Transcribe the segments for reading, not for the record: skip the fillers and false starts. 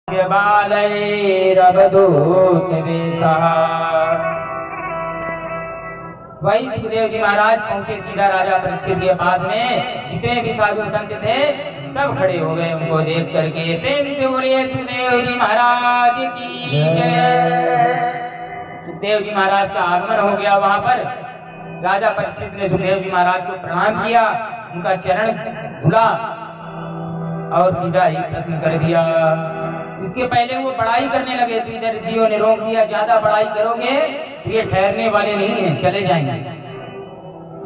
बालैरवधूत वेशः। वही सुखदेव जी महाराज पहुंचे सीधा राजा परीक्षित के पास में। जितने भी साधु संत थे सब खड़े हो गए उनको देख करके। प्रेम से बोलिए सुखदेव जी महाराज की जय। सुखदेव जी महाराज का आगमन हो गया वहां पर। राजा परीक्षित ने सुखदेव जी महाराज को प्रणाम किया, उनका चरण धुला और सीधा ही प्रश्न कर दिया। उसके पहले वो बड़ाई करने लगे तो इधर ऋषियों ने रोक दिया, ज्यादा बड़ाई करोगे तो ये ठहरने वाले नहीं हैं, चले जाएंगे।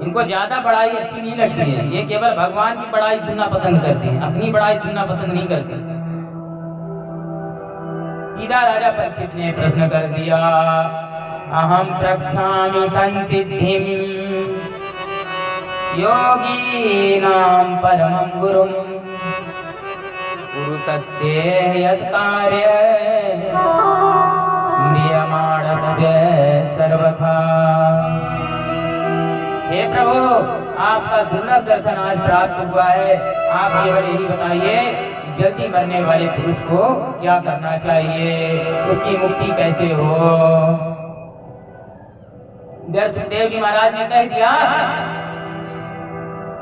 इनको ज्यादा बड़ाई अच्छी नहीं लगती है, ये केवल भगवान की बड़ाई सुनना पसंद करते हैं, अपनी बड़ाई सुनना पसंद नहीं करते। सीधा राजा परीक्षित ने प्रश्न कर दिया, अहम प्रक्षामि संसिद्धिं योगीनां परमं गुरुं पुरुषस्य यत् कार्यं क्रियमाणस्य सर्वथा। हे प्रभु, आपका दुर्लभ दर्शन आज प्राप्त हुआ है। आप केवल यही बताइए, जल्दी मरने वाले पुरुष को क्या करना चाहिए, उसकी मुक्ति कैसे हो। इधर सुखदेव जी महाराज ने कह दिया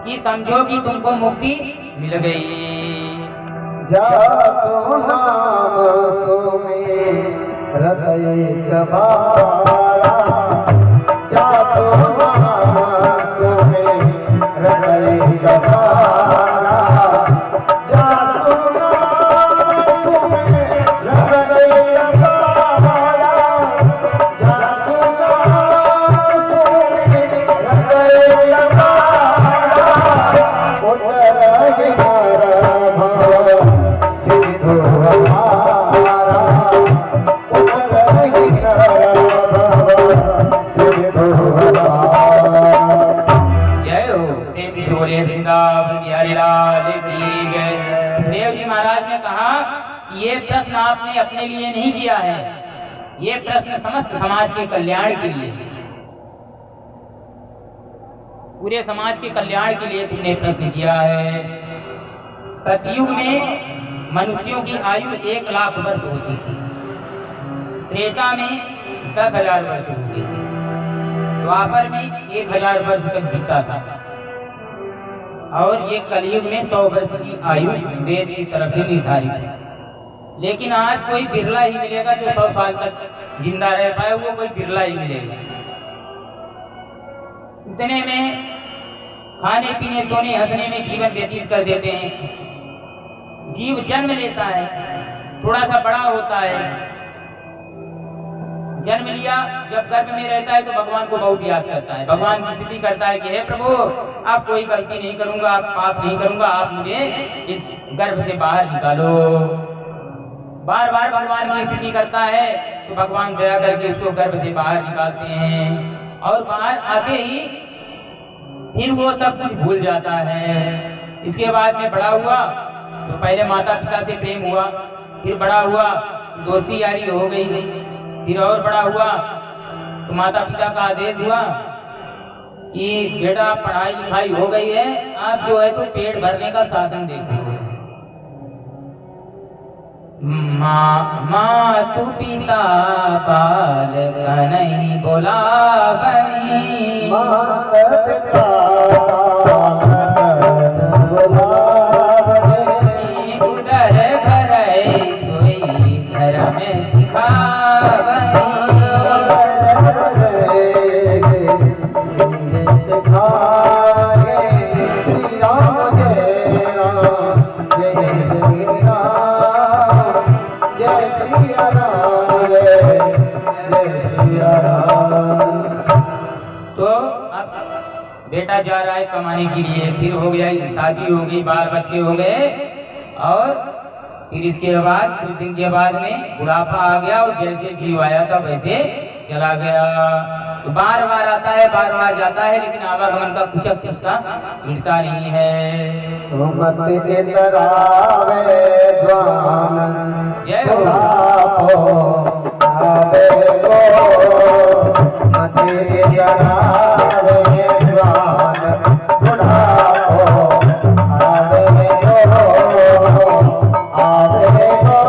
कि समझो कि तुमको मुक्ति मिल गई। जासो नाम सुमिरत एक बारा, जासो नाम सुमिरत एक बारा, जासो नाम सुमिरत एक बारा, जासो नाम सुमिरत एक बारा, उतर देव जी महाराज ने कहा कि ये प्रश्न आपने अपने लिए नहीं किया है, ये प्रश्न समस्त समाज के कल्याण के लिए, पूरे समाज के कल्याण के लिए तुमने प्रश्न किया है। सतयुग में मनुष्यों की आयु 1,00,000 वर्ष होती थी, त्रेता में 10,000 वर्ष होती थी, द्वापर में 1,000 वर्ष तक जीता था, और ये कलयुग में 100 वर्ष की आयु वेद की तरफ से निर्धारित है। लेकिन आज कोई बिरला ही मिलेगा जो 100 साल तक जिंदा रह पाए, वो कोई बिरला ही मिलेगा। इतने में खाने पीने सोने हंसने में जीवन व्यतीत कर देते हैं। जीव जन्म लेता है, थोड़ा सा बड़ा होता है, जन्म लिया, जब गर्भ में रहता है तो भगवान को बहुत याद करता है, भगवान की स्तुति करता है कि हे प्रभु, आप कोई गलती नहीं करूंगा, आप पाप नहीं करूंगा, आप मुझे इस गर्भ से बाहर निकालो। बार बार भगवान की स्तुति करता है तो भगवान दया करके उसको गर्भ से बाहर निकालते हैं, और बाहर आते ही फिर वो सब कुछ भूल जाता है। इसके बाद में बड़ा हुआ तो पहले माता पिता से प्रेम हुआ, फिर बड़ा हुआ दोस्ती यारी हो गई, फिर और बड़ा हुआ तो माता पिता का आदेश हुआ कि बेटा पढ़ाई लिखाई हो गई है, आप जो है तो पेट भरने का साधन देखो। मातु पिता बालक नहीं बोलावई, माता पिता बोलावई, उदर भरै सोई घर में सिखावई, सिखाए श्री राम जय राम जय जय राम, जय सिया राम जय जय सिया राम। तो अब बेटा जा रहा है कमाने के लिए, फिर हो गया शादी हो गई, बाल बच्चे हो गए, और फिर इसके बाद कुछ दिन के बाद में बुढ़ापा आ गया, और जैसे जीव आया था वैसे चला गया। तो बार बार आता है, बार बार जाता है, लेकिन आवागमन का कुछ उसका मिटता नहीं है। मति के तरावे ज्वान जय हो। आवे को मति के तरावे ज्वान बुढ़ापो आवे को, आवे को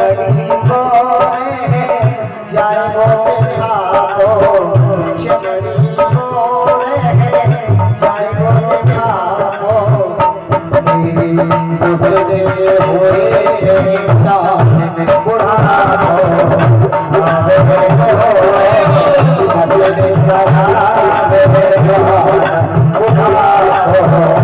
चमड़ी को रे जाए गोटे खातो चमड़ी को रे जाए गोटे खातो तेरी गुजरे हुए साथ में बुढ़ाओ आवे बदले सहारे बुढ़ाओ आवे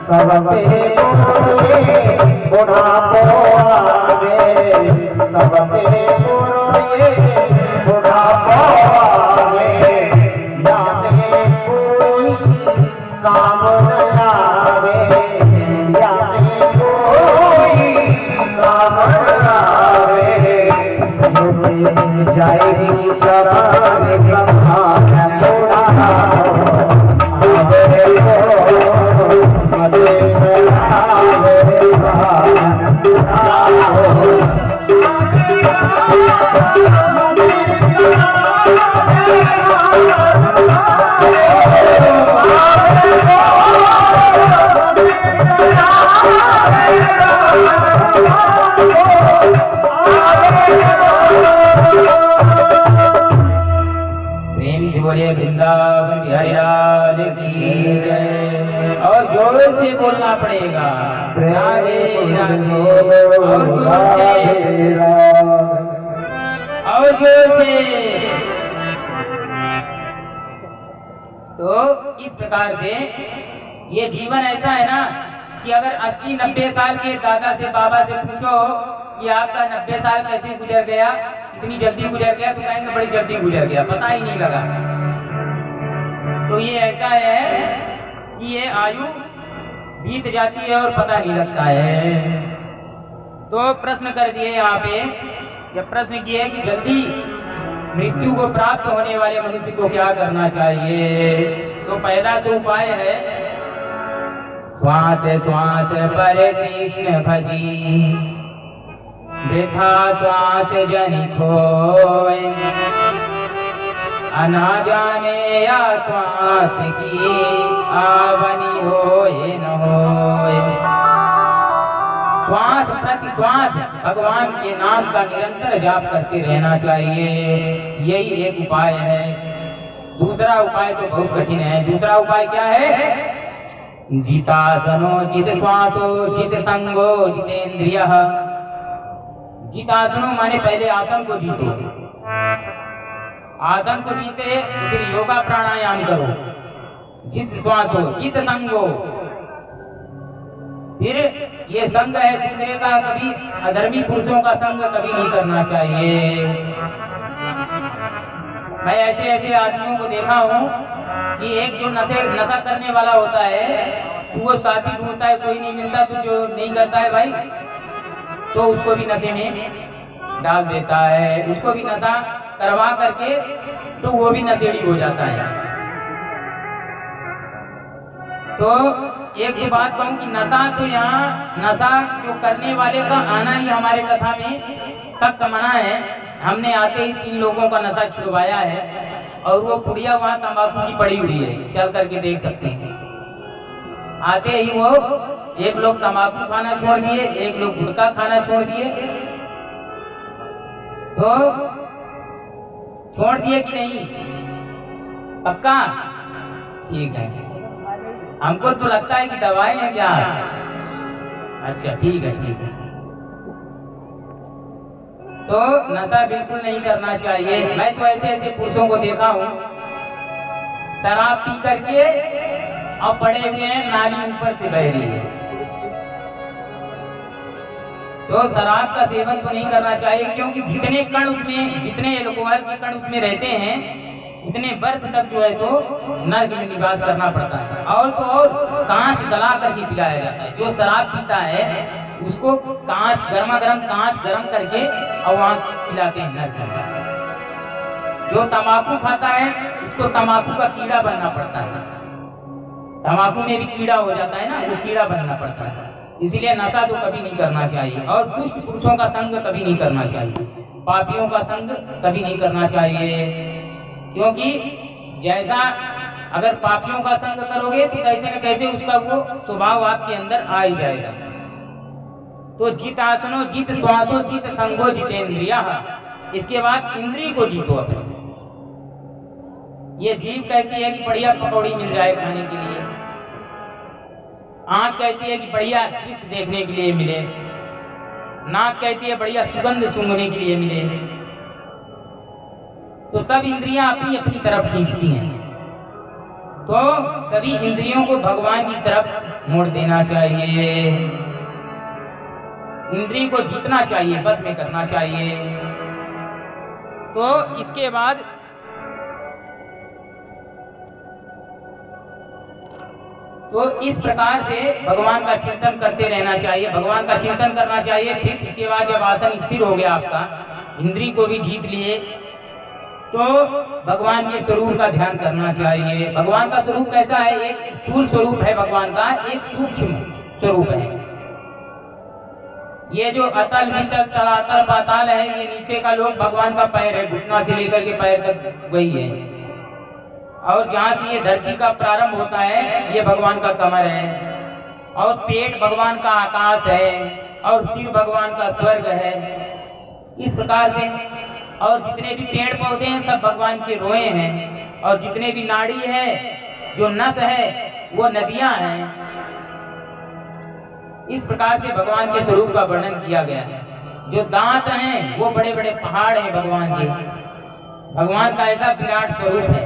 सबके बोले बुढ़ापो आवे सबके बोले बुढ़ापो आवे याने कोई काम न आवे याने कोई काम न आवे जो जाएगी कराने ब्रह्मा का बुढ़ाओ वृंदावन बिहारी लाल की जय। और जोर से बोलना पड़ेगा राधे राधे और जोर से। तो इस प्रकार से ये जीवन ऐसा है ना कि अगर 80-90 साल के दादा से बाबा से पूछो कि आपका 90 साल कैसे गुजर गया, इतनी जल्दी गुजर गया, तो कहेंगे बड़ी जल्दी गुजर गया, पता ही नहीं लगा। तो ये ऐसा है कि ये आयु बीत जाती है और पता नहीं लगता है। तो प्रश्न कर दिए यहाँ पे, जब प्रश्न किए कि जल्दी मृत्यु को प्राप्त होने वाले मनुष्य को क्या करना चाहिए, तो पहला तो उपाय है श्वास श्वास पर कृष्ण भजी वृथा श्वास जनि खोए अना जाने या श्वास की आवनी होए न होए। श्वास प्रति श्वास भगवान के नाम का निरंतर जाप करते रहना चाहिए, यही एक उपाय है। दूसरा उपाय तो बहुत कठिन है। दूसरा उपाय क्या है? जितासनो जित श्वासो जित संगो जितेंद्रियः। जितासनो माने पहले आसन को जीतो, आसन को जीते फिर योगा प्राणायाम करो। जित श्वासो जित संगो, फिर ये संग है दूसरे का, कभी अधर्मी पुरुषों का संग कभी नहीं करना चाहिए। मैं ऐसे ऐसे आदमियों को देखा हूँ कि एक जो नशा करने वाला होता है तो वो साथी ढूंढता है, कोई नहीं मिलता, तो जो नहीं करता है भाई तो उसको भी नशे में डाल देता है, उसको भी नशा करवा करके तो वो भी नशेड़ी हो जाता है। तो एक तो बात कहूँ कि नशा तो यहाँ नशा जो करने वाले का आना ही हमारे कथा में सख्त मना है। हमने आते ही 3 लोगों का नशा छुड़वाया है और वो पुड़िया वहाँ तंबाकू की पड़ी हुई है, चल करके देख सकते हैं। आते ही वो एक लोग तंबाकू खाना छोड़ दिए, एक लोग गुटखा खाना छोड़ दिए। तो छोड़ दिए कि नहीं? पक्का? ठीक है। हमको तो लगता है कि दवाई है क्या? अच्छा ठीक है, ठीक है। तो नशा बिल्कुल नहीं करना चाहिए। मैं तो ऐसे ऐसे पुरुषों को देखा हूँ शराब पी करके और पड़े हुए हैं, नाली ऊपर से बह रही है। तो शराब का सेवन तो नहीं करना चाहिए, क्योंकि जितने कण उसमें, जितने एल्कोहल के कण उसमें रहते हैं, इतने वर्ष तक जो है तो नर्क में निवास करना पड़ता है। और तो और कांच गला करके पिलाया जाता है। जो शराब पीता है उसको कांच, गर्मा गर्म कांच गर्म करके और वहाँ पिलाते हैं नर्क में। जो तंबाकू खाता है उसको तंबाकू का कीड़ा बनना पड़ता है। तंबाकू में भी कीड़ा हो जाता है ना, वो कीड़ा बनना पड़ता है। इसलिए नशा तो कभी नहीं करना चाहिए। और दुष्ट पुरुषों का संग कभी नहीं करना चाहिए, पापियों का संग कभी नहीं करना चाहिए, क्योंकि जैसा अगर पापियों का संग करोगे तो कैसे न कैसे उसका वो स्वभाव आपके अंदर आ ही जाएगा। तो जित आसनो जित श्वासो जित संगो जितेंद्रिया, इसके बाद इंद्रिय को जीतो अपने। ये जीभ कहती है कि बढ़िया पकौड़ी मिल जाए खाने के लिए, आंख कहती है कि बढ़िया दृश्य देखने के लिए मिले, नाक कहती है बढ़िया सुगंध सूंघने के लिए मिले। तो सब इंद्रियां अपनी अपनी तरफ खींचती हैं। तो सभी इंद्रियों को भगवान की तरफ मोड़ देना चाहिए, इंद्रिय को जीतना चाहिए, बस में करना चाहिए। तो इसके बाद तो इस प्रकार से भगवान का चिंतन करते रहना चाहिए, भगवान का चिंतन करना चाहिए। फिर इसके बाद जब आसन स्थिर हो गया आपका, इंद्रिय को भी जीत लिए, तो भगवान के स्वरूप का ध्यान करना चाहिए। भगवान का स्वरूप कैसा है? एक स्थूल स्वरूप है भगवान का, एक सूक्ष्म स्वरूप है। ये जो अतल वितल तलातल पाताल है, ये नीचे का लोग भगवान का पैर है, घुटना से लेकर के पैर तक वही है। और जहाँ से ये धरती का प्रारंभ होता है, ये भगवान का कमर है। और पेट भगवान का आकाश है, और सिर भगवान का स्वर्ग है। इस प्रकार से और जितने भी पेड़ पौधे हैं सब भगवान के रोए हैं, और जितने भी नाड़ी है, जो नस है, वो नदियां हैं। इस प्रकार से भगवान के स्वरूप का वर्णन किया गया है। जो दांत हैं वो बड़े बड़े पहाड़ हैं भगवान के। भगवान का ऐसा विराट स्वरूप है।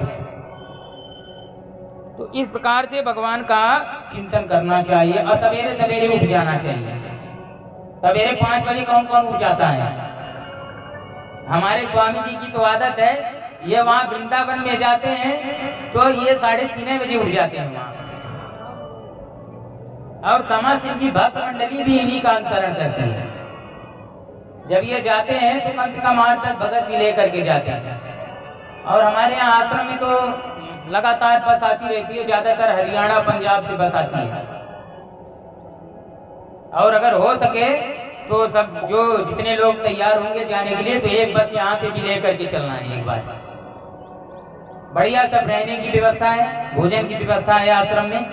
तो इस प्रकार से भगवान का चिंतन करना चाहिए, और सवेरे सवेरे उठ जाना चाहिए। सवेरे 5 बजे कौन कौन उठ जाता है? हमारे स्वामी जी की तो आदत है, ये वहाँ वृंदावन में जाते हैं तो ये 3:30 बजे उठ जाते हैं वहाँ। और समस्त इनकी भक्त मंडली भी इन्हीं का अनुसरण करती है। जब ये जाते हैं तो कम से कम 8-10 भगत भी लेकर के जाते हैं। और हमारे यहाँ आश्रम में तो लगातार बस आती रहती है, ज्यादातर हरियाणा पंजाब से बस आती है। और अगर हो सके तो सब जो जितने लोग तैयार होंगे जाने के लिए, तो एक बस यहाँ से भी लेकर के चलना है एक बार। बढ़िया सब रहने की व्यवस्था है, भोजन की व्यवस्था है आश्रम में,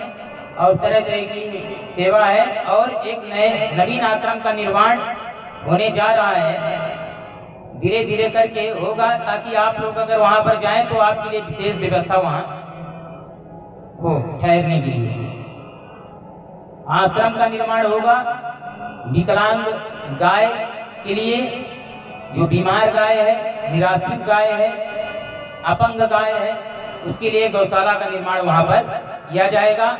और तरह तरह की सेवा है। और एक नए नवीन आश्रम का निर्माण होने जा रहा है, धीरे धीरे करके होगा, ताकि आप लोग अगर वहाँ पर जाएं तो आपके लिए विशेष व्यवस्था वहाँ हो ठहरने के लिए। आश्रम का निर्माण होगा विकलांग गाय के लिए, जो बीमार गाय है, निराश्रित गाय है, अपंग गाय है, उसके लिए गौशाला का निर्माण वहाँ पर किया जाएगा।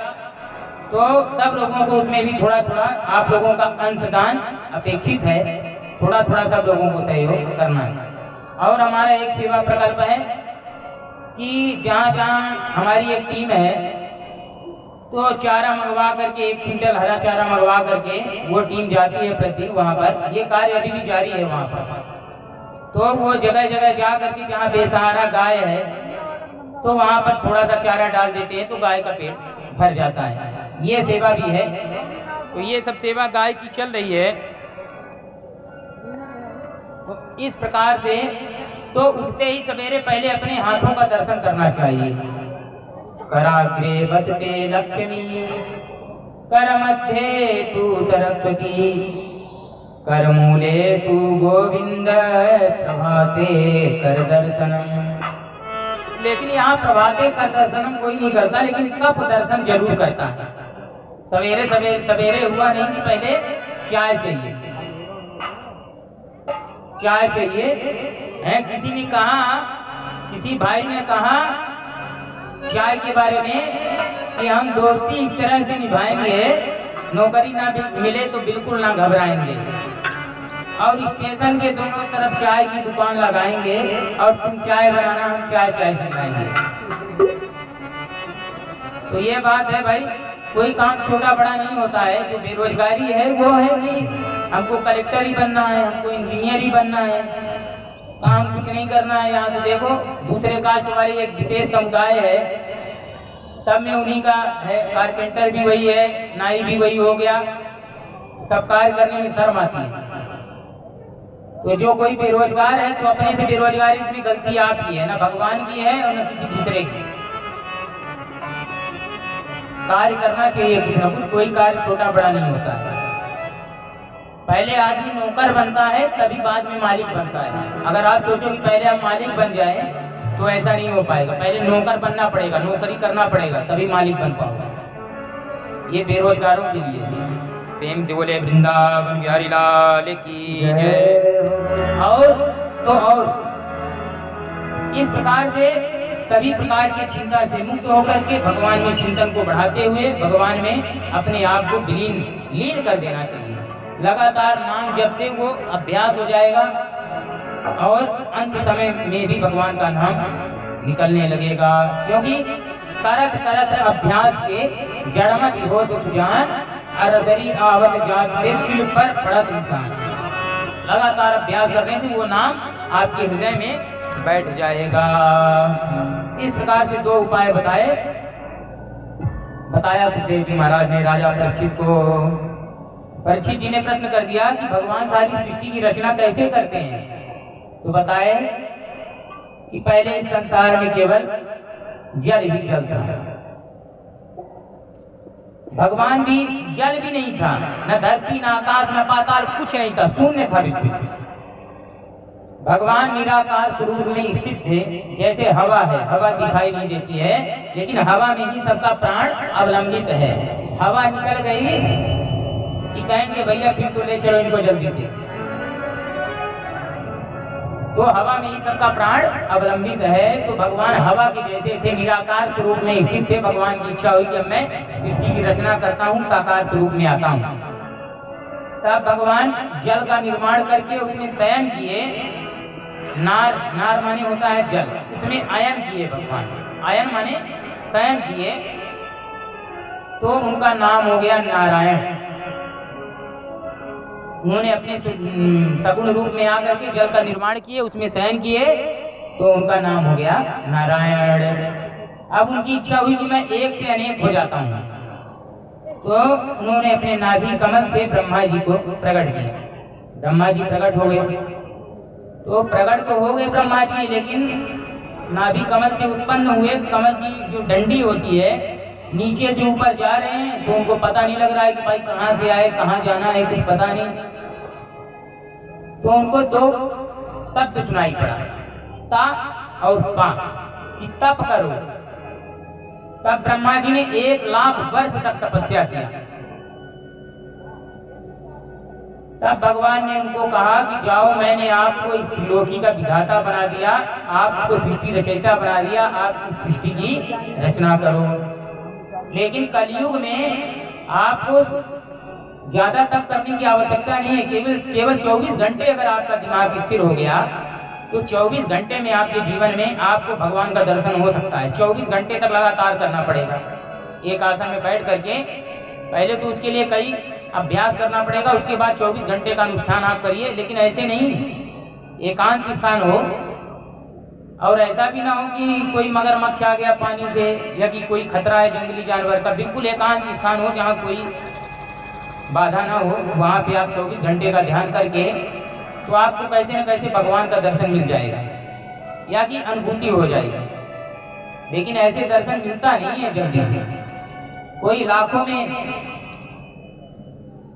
तो सब लोगों को उसमें भी थोड़ा थोड़ा आप लोगों का अंशदान अपेक्षित है, थोड़ा थोड़ा सब लोगों को सहयोग करना है। और हमारा एक सेवा प्रकल्प है कि जहाँ जहाँ हमारी एक टीम है, तो चारा मंगवा करके 1 क्विंटल हरा चारा मंगवा करके वो टीम जाती है प्रतिदिन वहाँ पर। ये कार्य अभी भी जारी है वहाँ पर। तो वो जगह जगह जा करके जहाँ बेसहारा गाय है, तो वहाँ पर थोड़ा सा चारा डाल देते हैं, तो गाय का पेट भर जाता है। ये सेवा भी है। तो ये सब सेवा गाय की चल रही है। तो इस प्रकार से तो उठते ही सवेरे पहले अपने हाथों का दर्शन करना चाहिए। कराग्रे बसते लक्ष्मी, कर मध्य तू सरस्वती, कर मूले तू गोविंद, प्रभाते कर दर्शनम। लेकिन यहाँ प्रभाते कर दर्शनम कोई नहीं करता, लेकिन कफ दर्शन जरूर करता है। सवेरे सवेरे हुआ नहीं कि पहले चाय चाहिए, चाय चाहिए है। किसी ने कहा, किसी भाई ने कहा चाय के बारे में कि हम दोस्ती इस तरह से निभाएंगे, नौकरी ना मिले तो बिल्कुल ना घबराएंगे। और स्टेशन के दोनों तरफ चाय की दुकान लगाएंगे और तुम चाय बनाना, हम चाय सिखाएंगे। तो ये बात है भाई, कोई काम छोटा बड़ा नहीं होता है। जो बेरोजगारी है वो है कि हमको कलेक्टर ही बनना है, हमको इंजीनियर ही बनना है, काम कुछ नहीं करना है। यहाँ तो देखो दूसरे कास्ट वाले एक विशेष समुदाय है, सब में उन्हीं का है, कारपेंटर भी वही है, नाई भी वही हो गया, सब कार्य करने में शर्म आती है। तो जो कोई बेरोजगार है तो अपने से बेरोजगारी, इसमें गलती आपकी है, ना भगवान की है और न किसी दूसरे की। कार्य करना चाहिए कुछ ना कुछ, कोई कार्य छोटा बड़ा नहीं होता है। पहले आदमी नौकर बनता है तभी बाद में मालिक बनता है। अगर आप सोचो कि पहले आप मालिक बन जाए तो ऐसा नहीं हो पाएगा। पहले नौकर बनना पड़ेगा, नौकरी करना पड़ेगा, तभी मालिक बन पाओगे। ये बेरोजगारों के लिए है। प्रेम से बोले वृंदावन बिहारी लाल की जय। और इस प्रकार से सभी प्रकार के चिंता से मुक्त होकर के भगवान में चिंतन को बढ़ाते हुए भगवान में अपने आप को लीन कर देना चाहिए। लगातार नाम जप से वो अभ्यास हो जाएगा और अंत समय में भी भगवान का नाम निकलने लगेगा। क्योंकि करत करत अभ्यास के जड़मत हो तो सुजान, अरसरी आवत जाते सिर पर पड़त इंसान। लगातार अभ्यास करने से वो नाम आपके हृदय में बैठ जाएगा। इस प्रकार से दो उपाय बताया सुखदेव जी महाराज ने राजा परीक्षित को। परीक्षित जी ने प्रश्न कर दिया कि भगवान सारी सृष्टि की रचना कैसे करते हैं? तो बताए कि पहले इस संसार में केवल जल ही चलता है। भगवान भी जल भी नहीं था, न धरती न आकाश न पाताल, कुछ नहीं था, शून्य था बिल्कुल। भगवान निराकार स्वरूप में स्थित थे। जैसे हवा है, हवा दिखाई नहीं देती है, लेकिन हवा में ही सबका प्राण अवलंबित है। हवा निकल गई कि कहेंगे भैया फिर तो ले चलो इनको जल्दी से। तो हवा में ही सबका प्राण अवलंबित है। तो भगवान हवा के जैसे थे, निराकार स्वरूप में स्थित थे। भगवान की इच्छा हुई कि अब मैं सृष्टि की रचना करता हूँ, साकार स्वरूप में आता हूँ। तब भगवान जल का निर्माण करके उसमें शयन किए। नार माने होता है जल, उसमें आयन किए भगवान, आयन माने शयन किए, तो उनका नाम हो गया नारायण। उन्होंने अपने सगुण रूप में आकर के जल का निर्माण किए, उसमें शयन किए, तो उनका नाम हो गया नारायण। अब उनकी इच्छा हुई कि मैं एक से अनेक हो जाता हूँ, तो उन्होंने अपने नाभि कमल से ब्रह्मा जी को प्रकट किया। ब्रह्मा जी प्रकट हो गए। तो प्रकट तो हो गए ब्रह्मा जी, लेकिन नाभि कमल से उत्पन्न हुए। कमल की जो डंडी होती है नीचे से ऊपर जा रहे हैं, तो उनको पता नहीं लग रहा है कि भाई कहाँ से आए, कहाँ जाना है, कुछ पता नहीं। तो उनको दो शब्द सुनाई पड़ा, ता और पा, कि तप करो। तब ब्रह्मा जी ने 1,00,000 वर्ष तक तपस्या किया। तब भगवान ने उनको कहा कि जाओ, मैंने आपको इस त्रिलोकी का विधाता बना दिया, आपको सृष्टि रचयिता बना दिया, आप इस सृष्टि की रचना करो। लेकिन कलयुग में आपको ज्यादा तप करने की आवश्यकता नहीं है। केवल 24 घंटे अगर आपका दिमाग स्थिर हो गया तो 24 घंटे में आपके जीवन में आपको भगवान का दर्शन हो सकता है। 24 घंटे तक लगातार करना पड़ेगा एक आसन में बैठ करके। पहले तो उसके लिए कई अभ्यास करना पड़ेगा, उसके बाद 24 घंटे का अनुष्ठान आप करिए। लेकिन ऐसे नहीं, एकांत स्थान हो, और ऐसा भी ना हो कि कोई मगरमच्छ आ गया पानी से, या कि कोई खतरा है जंगली जानवर का। बिल्कुल एकांत स्थान हो जहाँ कोई बाधा ना हो, वहाँ पे आप 24 घंटे का ध्यान करके तो आपको कैसे न कैसे भगवान का दर्शन मिल जाएगा, या कि अनुभूति हो जाएगी। लेकिन ऐसे दर्शन मिलता नहीं है जल्दी से। कोई लाखों में,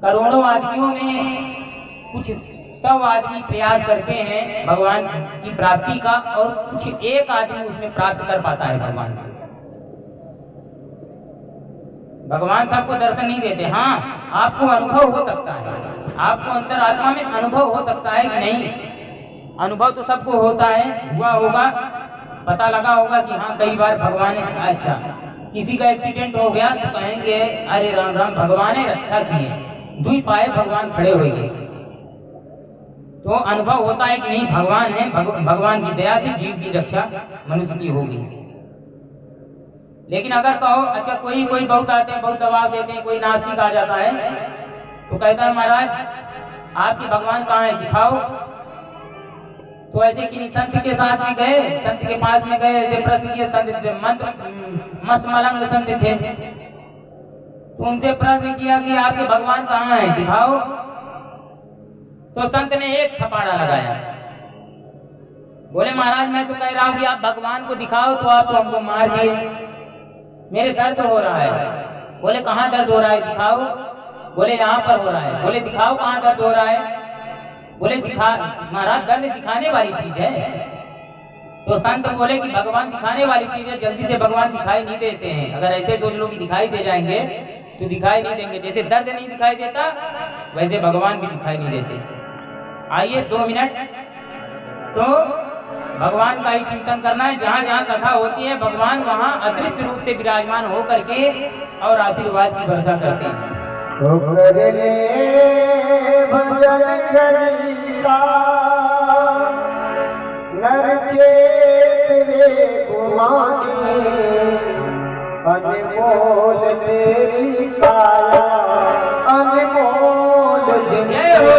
करोड़ों आदमियों में कुछ 100 आदमी प्रयास करते हैं भगवान की प्राप्ति का, और कुछ एक आदमी उसमें प्राप्त कर पाता है भगवान को। भगवान सबको दर्शन नहीं देते। हाँ, आपको अनुभव हो सकता है, आपको अंतर आत्मा में अनुभव हो सकता है कि नहीं। अनुभव तो सबको होता है, हुआ होगा, पता लगा होगा कि हाँ कई बार भगवान ने, अच्छा किसी का एक्सीडेंट हो गया तो कहेंगे अरे राम राम भगवान ने रक्षा की है, दुई पाए भगवान खड़े हो गए। तो अनुभव होता है कि नहीं भगवान है, भगवान की दया से जीव की रक्षा मनुष्य की होगी। लेकिन अगर कहो अच्छा कोई बहुत आते हैं, बहुत दबाव देते हैं, कोई नास्तिक आ जाता है तो कहता है महाराज आपकी भगवान कहाँ है दिखाओ। तो ऐसे किसी संत के साथ में गए, संत के पास में गए, ऐसे प्रश्न किए, संत मंत्र मस्त मलंग संत थे, तो उनसे प्रश्न किया कि आपके भगवान कहाँ है दिखाओ। तो संत ने एक थपाड़ा लगाया, बोले महाराज मैं तो कह रहा हूँ कि आप भगवान को दिखाओ, तो आप तो हमको मार दिए, मेरे दर्द हो रहा है। बोले कहाँ दर्द हो रहा है दिखाओ। बोले यहाँ पर हो रहा है। बोले दिखाओ कहाँ दर्द हो रहा है। बोले दिखा महाराज दर्द दिखाने वाली चीज है। तो संत बोले कि भगवान दिखाने वाली चीज है, जल्दी से भगवान दिखाई नहीं देते हैं। अगर ऐसे सोच लो कि दिखाई दे जाएंगे तो दिखाई नहीं देंगे। जैसे दर्द नहीं दिखाई देता वैसे भगवान भी दिखाई नहीं देते। आइए 2 मिनट तो भगवान का ही चिंतन करना है। जहाँ जहाँ कथा होती है भगवान वहाँ अतिरिक्त रूप से विराजमान हो करके और आशीर्वाद की वर्षा करते हैं। भजन गरीबा नर चेत रे गुमानी, अनमोल तेरी काया अनमोल जय हो।